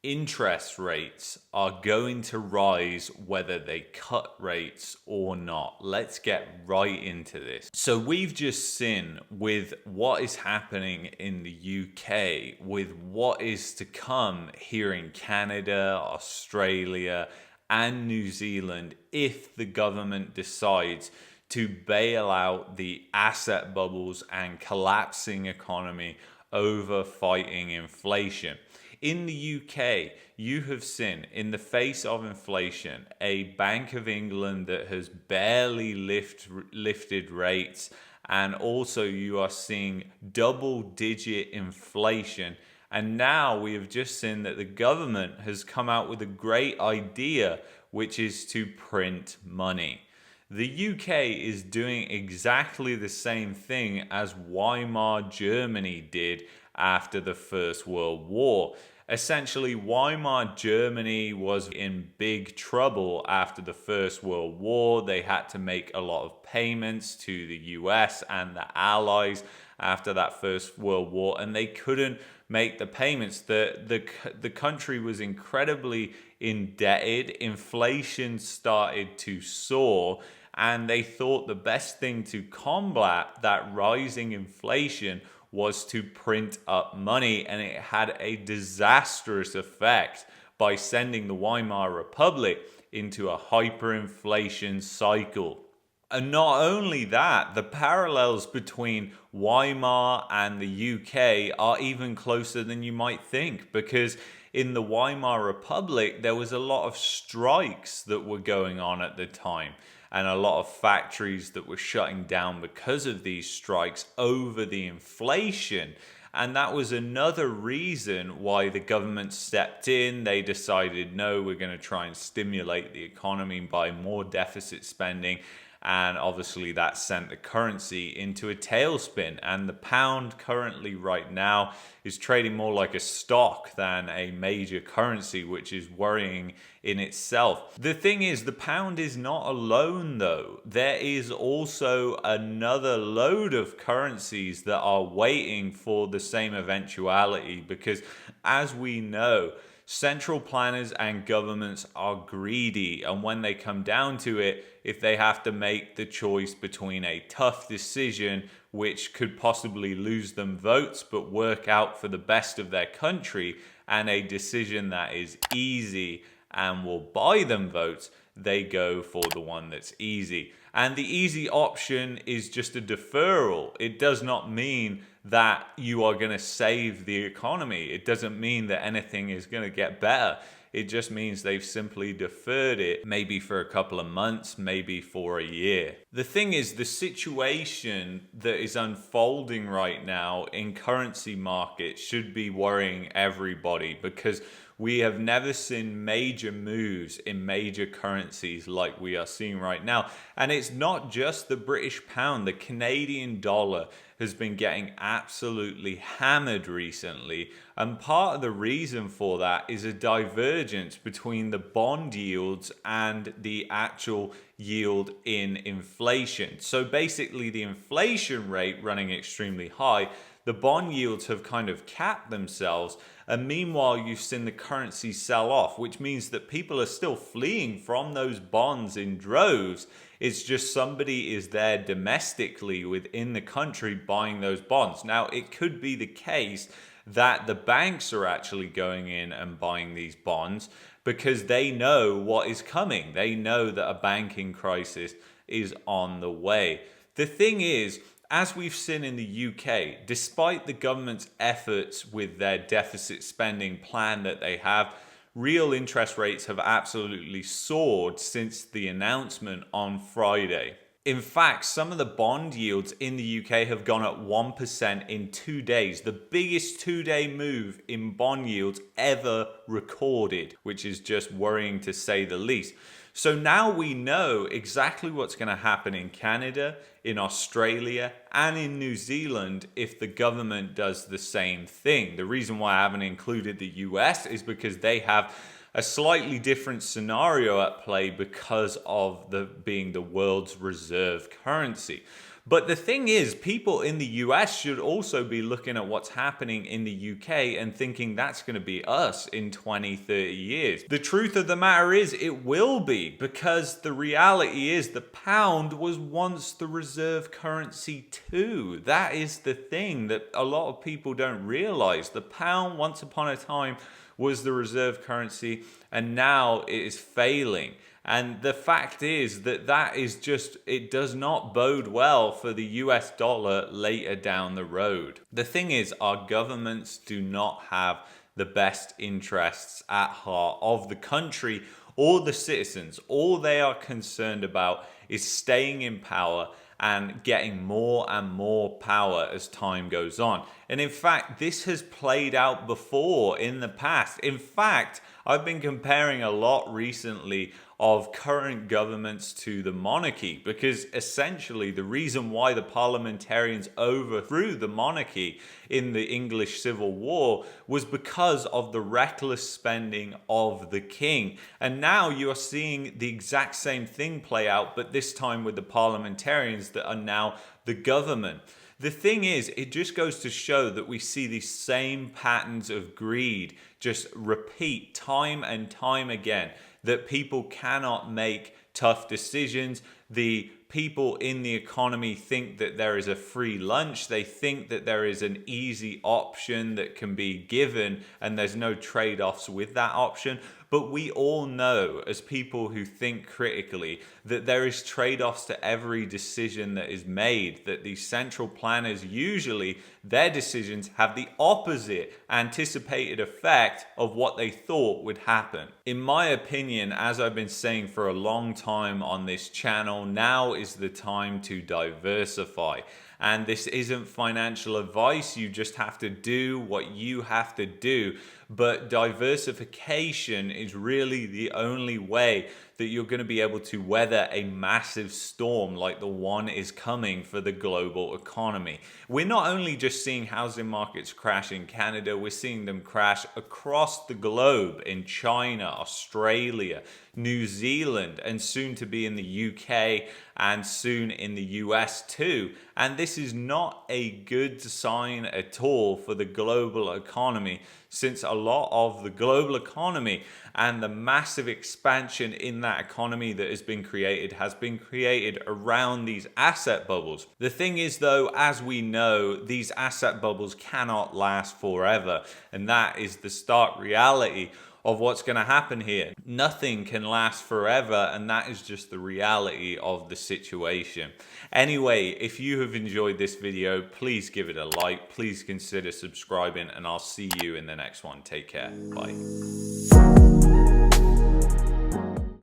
interest rates are going to rise whether they cut rates or not. Let's get right into this. So we've just seen with what is happening in the UK, with what is to come here in Canada, Australia, and New Zealand, if the government decides to bail out the asset bubbles and collapsing economy over fighting inflation. In the UK, you have seen, in the face of inflation, a Bank of England that has barely lifted rates, and also you are seeing double-digit inflation. And now we have just seen that the government has come out with a great idea, which is to print money. The UK is doing exactly the same thing as Weimar Germany did after the First World War. Essentially, Weimar Germany was in big trouble after the First World War. They had to make a lot of payments to the US and the Allies after that First World War, and they couldn't make the payments. The country was incredibly indebted. Inflation started to soar, and they thought the best thing to combat that rising inflation was to print up money, and it had a disastrous effect by sending the Weimar Republic into a hyperinflation cycle. And not only that, the parallels between Weimar and the UK are even closer than you might think, because in the Weimar Republic, there was a lot of strikes that were going on at the time, and a lot of factories that were shutting down because of these strikes over the inflation. And that was another reason why the government stepped in. They decided, no, we're going to try and stimulate the economy by more deficit spending. And obviously that sent the currency into a tailspin. And the pound currently right now is trading more like a stock than a major currency, which is worrying in itself. The thing is, the pound is not alone though. There is also another load of currencies that are waiting for the same eventuality, because as we know, central planners and governments are greedy, and when they come down to it, if they have to make the choice between a tough decision which could possibly lose them votes but work out for the best of their country, and a decision that is easy and will buy them votes, they go for the one that's easy. And the easy option is just a deferral. It does not mean that you are going to save the economy. It doesn't mean that anything is going to get better. It just means they've simply deferred it, maybe for a couple of months, maybe for a year. The thing is, the situation that is unfolding right now in currency markets should be worrying everybody, because we have never seen major moves in major currencies like we are seeing right now. And it's not just the British pound. The Canadian dollar has been getting absolutely hammered recently. And part of the reason for that is a divergence between the bond yields and the actual yield in inflation. So basically, the inflation rate running extremely high, the bond yields have kind of capped themselves. And meanwhile, you've seen the currency sell off, which means that people are still fleeing from those bonds in droves. It's just somebody is there domestically within the country buying those bonds. Now, it could be the case that the banks are actually going in and buying these bonds because they know what is coming. They know that a banking crisis is on the way. The thing is, as we've seen in the UK, despite the government's efforts with their deficit spending plan that they have, real interest rates have absolutely soared since the announcement on Friday. In fact, some of the bond yields in the UK have gone up 1% in 2 days, the biggest 2-day move in bond yields ever recorded, which is just worrying to say the least. So now we know exactly what's going to happen in Canada, in Australia, and in New Zealand if the government does the same thing. The reason why I haven't included the US is because they have a slightly different scenario at play because of being the world's reserve currency. But the thing is, people in the US should also be looking at what's happening in the UK and thinking that's going to be us in 20, 30 years. The truth of the matter is it will be, because the reality is the pound was once the reserve currency too. That is the thing that a lot of people don't realize. The pound once upon a time was the reserve currency, and now it is failing. And the fact is that is just, it does not bode well for the US dollar later down the road. The thing is, our governments do not have the best interests at heart of the country or the citizens. All they are concerned about is staying in power and getting more and more power as time goes on. And in fact, this has played out before in the past. In fact, I've been comparing a lot recently of current governments to the monarchy, because essentially the reason why the parliamentarians overthrew the monarchy in the English Civil War was because of the reckless spending of the king. And now you are seeing the exact same thing play out, but this time with the parliamentarians that are now the government. The thing is, it just goes to show that we see these same patterns of greed just repeat time and time again, that people cannot make tough decisions. The people in the economy think that there is a free lunch. They think that there is an easy option that can be given and there's no trade-offs with that option. But we all know, as people who think critically, that there is trade-offs to every decision that is made, that these central planners, usually their decisions have the opposite anticipated effect of what they thought would happen. In my opinion, as I've been saying for a long time on this channel, now is the time to diversify. And this isn't financial advice. You just have to do what you have to do. But diversification is really the only way that you're going to be able to weather a massive storm like the one is coming for the global economy. We're not only just seeing housing markets crash in Canada, we're seeing them crash across the globe in China, Australia, New Zealand, and soon to be in the UK and soon in the US too. And this is not a good sign at all for the global economy, since a lot of the global economy and the massive expansion in that economy that has been created around these asset bubbles. The thing is though, as we know, these asset bubbles cannot last forever, and that is the stark reality of what's going to happen here. Nothing can last forever, and that is just the reality of the situation. Anyway, if you have enjoyed this video, please give it a like, please consider subscribing, and I'll see you in the next one. Take care. Bye.